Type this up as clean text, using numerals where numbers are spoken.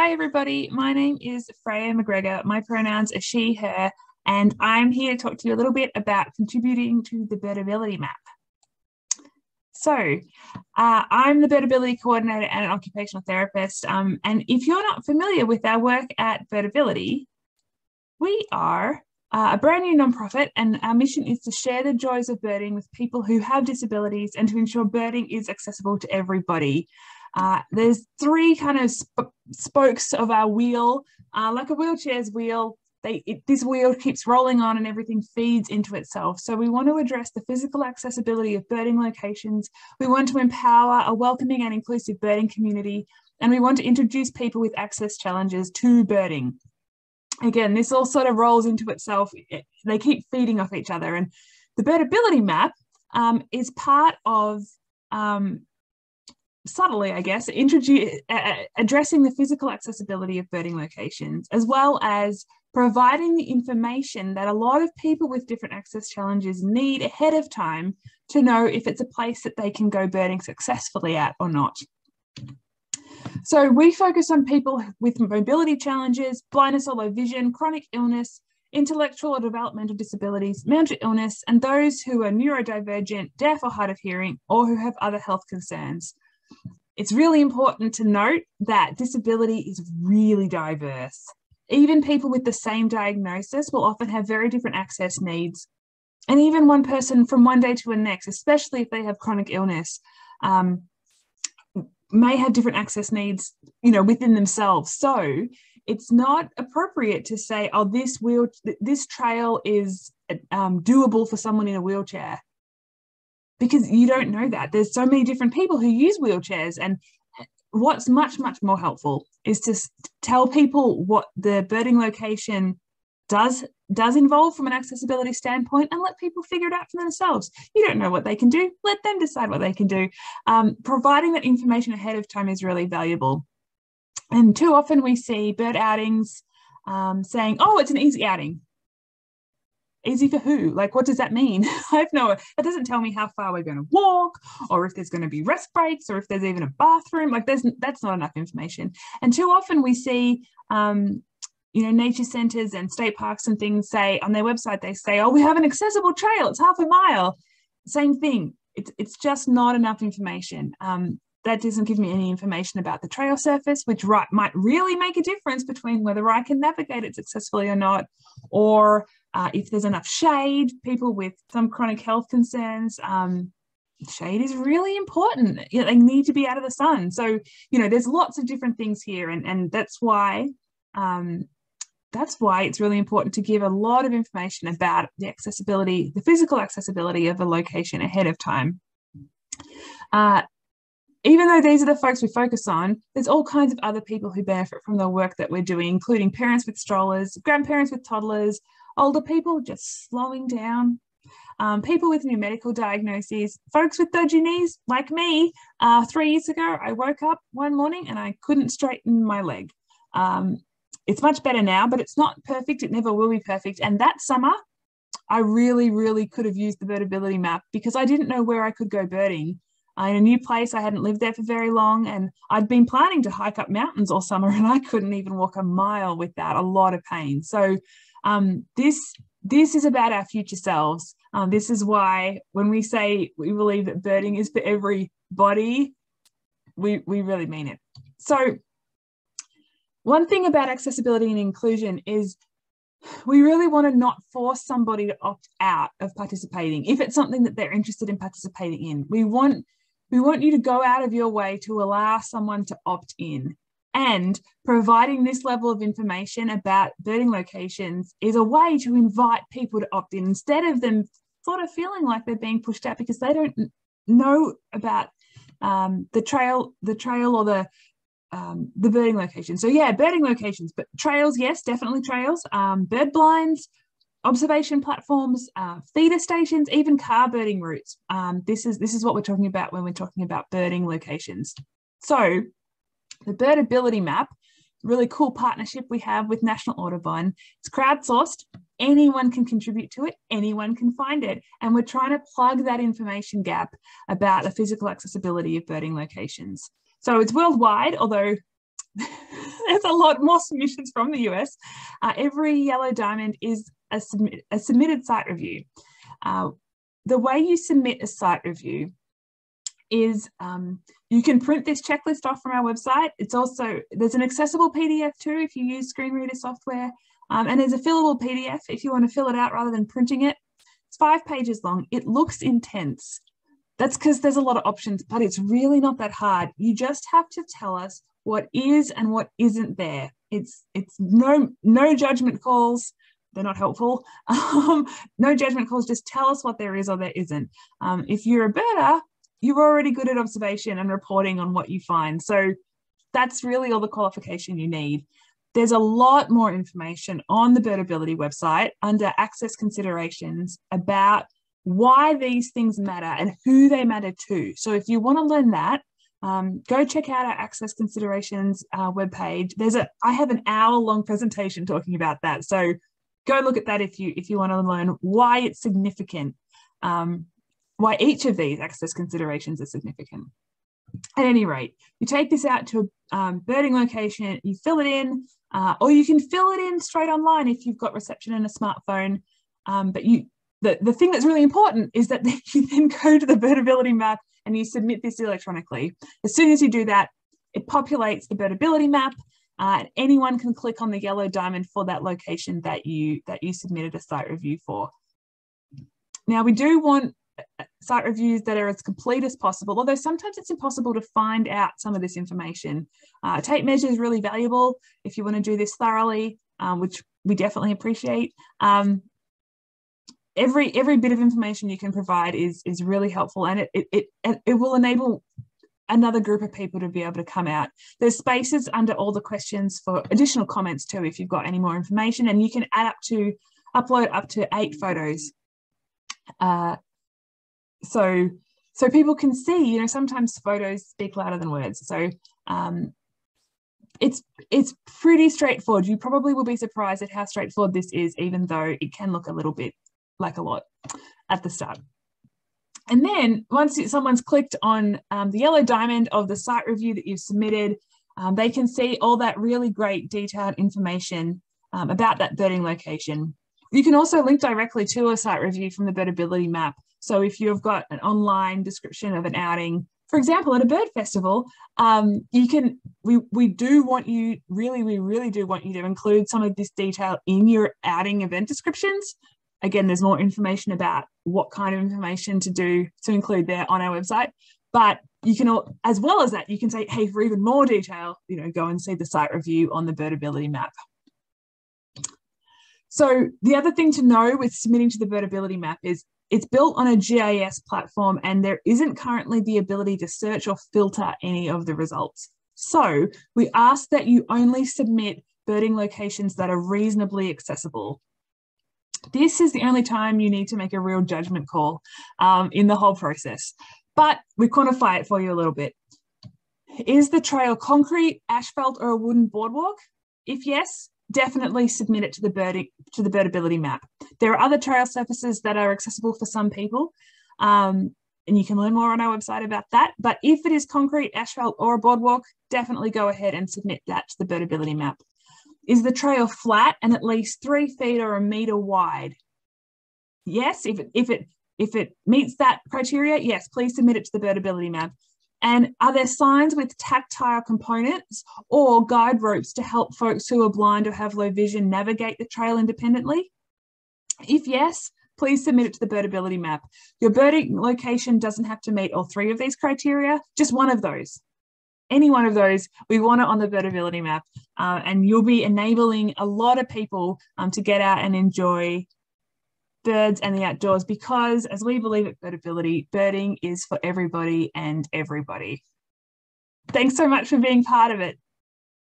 Hi everybody, my name is Freya McGregor. My pronouns are she, her, and I'm here to talk to you a little bit about contributing to the Birdability Map. So, I'm the Birdability Coordinator and an occupational therapist, and if you're not familiar with our work at Birdability, we are a brand new nonprofit, and our mission is to share the joys of birding with people who have disabilities and to ensure birding is accessible to everybody. There's three kind of spokes of our wheel, like a wheelchair's wheel. This wheel keeps rolling on and everything feeds into itself. So we want to address the physical accessibility of birding locations. We want to empower a welcoming and inclusive birding community, and we want to introduce people with access challenges to birding. Again, this all sort of rolls into itself. They keep feeding off each other. And the Birdability Map is part of, subtly, I guess, addressing the physical accessibility of birding locations, as well as providing the information that a lot of people with different access challenges need ahead of time to know if it's a place that they can go birding successfully at or not. So we focus on people with mobility challenges, blindness or low vision, chronic illness, intellectual or developmental disabilities, mental illness, and those who are neurodivergent, deaf or hard of hearing, or who have other health concerns. It's really important to note that disability is really diverse. Even people with the same diagnosis will often have very different access needs. And even one person from one day to the next, especially if they have chronic illness, may have different access needs, within themselves. So it's not appropriate to say, oh, this trail is doable for someone in a wheelchair, because you don't know that. There's so many different people who use wheelchairs, and what's much, much more helpful is to tell people what the birding location does involve from an accessibility standpoint, and let people figure it out for themselves. You don't know what they can do, let them decide what they can do. Providing that information ahead of time is really valuable. And too often we see bird outings saying, oh, it's an easy outing. Easy for who? Like, what does that mean? It doesn't tell me how far we're going to walk, or if there's going to be rest breaks, or if there's even a bathroom. Like, that's not enough information. And too often we see nature centres and state parks and things say on their website, they say, oh, we have an accessible trail, it's half a mile. Same thing. It's just not enough information. That doesn't give me any information about the trail surface, which might really make a difference between whether I can navigate it successfully or not, or if there's enough shade. People with some chronic health concerns, shade is really important. They need to be out of the sun. So, there's lots of different things here, and that's why it's really important to give a lot of information about the accessibility, the physical accessibility of a location ahead of time. Even though these are the folks we focus on, there's all kinds of other people who benefit from the work that we're doing, including parents with strollers, grandparents with toddlers, older people just slowing down, people with new medical diagnoses, folks with dodgy knees like me. 3 years ago, I woke up one morning and I couldn't straighten my leg. It's much better now, but it's not perfect. It never will be perfect. And that summer, I really, really could have used the Birdability Map, because I didn't know where I could go birding. In a new place, I hadn't lived there for very long, and I'd been planning to hike up mountains all summer, and I couldn't even walk a mile without a lot of pain. So this is about our future selves. This is why when we say we believe that birding is for everybody, we really mean it. So one thing about accessibility and inclusion is we really want to not force somebody to opt out of participating if it's something that they're interested in participating in. We want you to go out of your way to allow someone to opt in. And providing this level of information about birding locations is a way to invite people to opt in, instead of them sort of feeling like they're being pushed out because they don't know about the trail or the birding location. So yeah, birding locations, but trails, yes, definitely trails, bird blinds, observation platforms, feeder stations, even car birding routes. This is what we're talking about when we're talking about birding locations. So the Birdability Map, really cool partnership we have with National Audubon. It's crowdsourced. Anyone can contribute to it. Anyone can find it. And we're trying to plug that information gap about the physical accessibility of birding locations. So it's worldwide, although There's a lot more submissions from the US. Every yellow diamond is a submitted site review. The way you submit a site review is you can print this checklist off from our website. It's also, there's an accessible PDF too if you use screen reader software, and there's a fillable PDF if you want to fill it out rather than printing it. It's 5 pages long. It looks intense. That's because there's a lot of options, but it's really not that hard. You just have to tell us what is and what isn't there. It's no judgment calls. They're not helpful. No judgment calls. Just tell us what there is or there isn't. If you're a birder, you're already good at observation and reporting on what you find. So that's really all the qualification you need. There's a lot more information on the Birdability website under access considerations about why these things matter and who they matter to. So if you want to learn that, go check out our access considerations webpage. I have an hour-long presentation talking about that. So go look at that if you want to learn why it's significant, why each of these access considerations are significant. At any rate, you take this out to a birding location, you fill it in, or you can fill it in straight online if you've got reception in a smartphone. But the thing that's really important is that you then go to the Birdability map and you submit this electronically. As soon as you do that, it populates the Birdability map, and anyone can click on the yellow diamond for that location that you submitted a site review for. Now, we do want site reviews that are as complete as possible, although sometimes it's impossible to find out some of this information. Tape measure is really valuable if you want to do this thoroughly, which we definitely appreciate. Every bit of information you can provide is really helpful, and it will enable another group of people to be able to come out. There's spaces under all the questions for additional comments too if you've got any more information, and you can upload up to 8 photos. So people can see, you know, sometimes photos speak louder than words. So it's pretty straightforward. You probably will be surprised at how straightforward this is, even though it can look a little bit like a lot at the start. And then once someone's clicked on the yellow diamond of the site review that you've submitted, they can see all that really great detailed information about that birding location. You can also link directly to a site review from the Birdability map. So if you've got an online description of an outing, for example, at a bird festival, we really do want you to include some of this detail in your outing event descriptions. Again, there's more information about what kind of information to include there on our website. But you can, as well as that, you can say, hey, for even more detail, you know, go and see the site review on the Birdability map. So the other thing to know with submitting to the Birdability map is it's built on a GIS platform, and there isn't currently the ability to search or filter any of the results. So we ask that you only submit birding locations that are reasonably accessible. This is the only time you need to make a real judgment call in the whole process, but we quantify it for you a little bit. Is the trail concrete, asphalt, or a wooden boardwalk? If yes, definitely submit it to the Birdability map. There are other trail surfaces that are accessible for some people, and you can learn more on our website about that. But if it is concrete, asphalt, or a boardwalk, definitely go ahead and submit that to the Birdability map. Is the trail flat and at least 3 feet or 1 meter wide? Yes, if it meets that criteria, yes, please submit it to the Birdability map. And are there signs with tactile components or guide ropes to help folks who are blind or have low vision navigate the trail independently? If yes, please submit it to the Birdability map. Your birding location doesn't have to meet all 3 of these criteria, just one of those. Any one of those, we want it on the Birdability map, and you'll be enabling a lot of people to get out and enjoy birds and the outdoors, because as we believe at Birdability, birding is for everybody and everybody. Thanks so much for being part of it.